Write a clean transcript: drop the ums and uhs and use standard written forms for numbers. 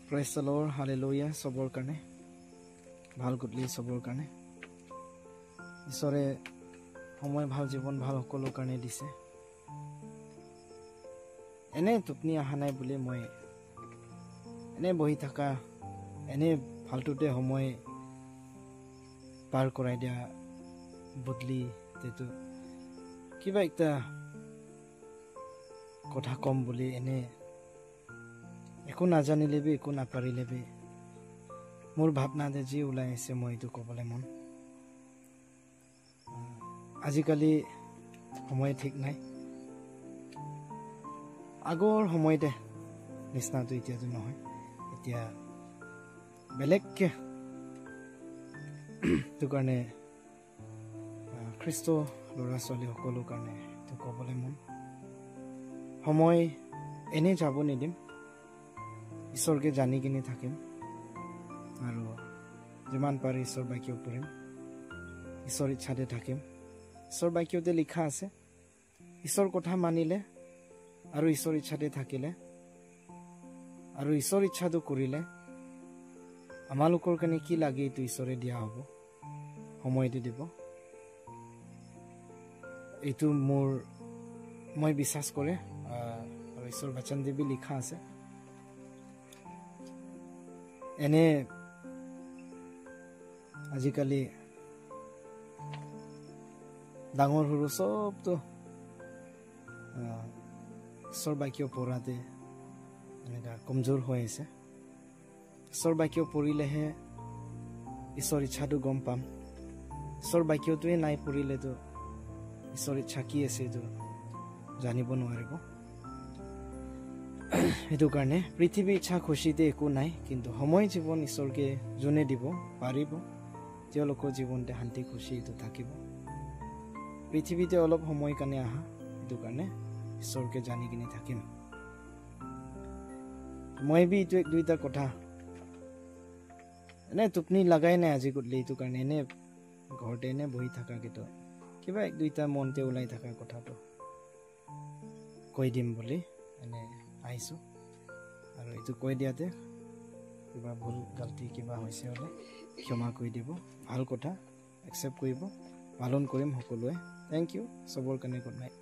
Praise the Lord, hallelujah, সবৰ কাৰণে ভাল গধূলি সবৰ কাৰণে ঈশ্বৰে সময় ভাল জীৱন ভাল সকলো কাৰণে দিছে এনে টোপনি আহা নাই বুলি মই এনে বহি থাকা এনে ফালতুতে সময় পাৰ কৰাই দিয়া বদলি তেতো কিবা একটা কথা কম বুলি এনে একো নাজানিলেবি একো নাপাৰিলেবি মোৰ ভাবনাতে যি ওলাই আছে মই এটো ক'বলৈ মন আজিকালি সময় ঠিক নাই আগৰ সময়তে নিস্নাটো এতিয়াটো নহয় এতিয়া বেলেগকে তো কাৰণে খ্ৰীষ্ট ল'ৰা ছোৱালী সকলো কাৰণে তো ক'বলৈ মন সময় এনে যাব নিদিম ঈশ্বৰকে জানি কিনে থাকিম আৰু যিমান পাৰি ঈশ্বৰ বাক্য পঢ়িম ঈশ্বৰ ইচ্ছাতে থাকিম ঈশ্বৰ বাক্যতে লিখা আছে ঈশ্বৰ কথা মানিলে আৰু ঈশ্বৰ ইচ্ছাতে থাকিলে আৰু ঈশ্বৰ ইচ্ছাটো কৰিলে আমালোকৰ কাৰণে কি লাগে এইটো ঈশ্বৰে দিয়া হ'ব সময়তে দিব এইটো মই বিশ্বাস কৰে আৰু ঈশ্বৰ বচন দেৱী লিখা আছে এনে আজিকালি ডাঙৰ সৰু সবটো ঈশ্বৰ বাক্য পঢ়াতে এনেকা কমজোৰ হৈ আছে ঈশ্বৰ বাক্য পঢ়িলেহে ঈশ্বৰ ইচ্ছাটো গম পাম ঈশ্বৰ বাক্যটোৱে নাই পঢ়িলেতো ঈশ্বৰ ইচ্ছা কি আছে এইটো জানিব নোৱাৰিব সেইটো কাৰণে পৃথিৱীৰ ইচ্ছা খুশিতে একো নাই কিন্তু সময় জীৱন ঈশ্বৰকে যোনে দিব পাৰিব তেওঁলোকৰ জীৱনতে শান্তি খুশি এইটো থাকিব পৃথিৱীতে অলপ সময় কাৰণে আহা সেইটো কাৰণে ঈশ্বৰকে জানি কিনে থাকিম মই বি এইটো এক দুইটা কথা এনে টোপনি লাগাই নাই আজি গধূলি এইটো কাৰণে এনে ঘৰতে এনে বহি থাকা কিন্তু কিবা এক দুইটা মনতে ওলাই থাকা কথাটো কৈ দিম বুলি এনে আহিছো আৰু এইটো কৈ দিয়াতে কিবা ভুল গলতি কিবা হৈছে হলে ক্ষমা কৰি দিব ভাল কথা একসেপ্ট কৰিব পালন কৰিম সকলোৱে থ্যাংক ইউ সবৰ কাৰণে গুড নাইট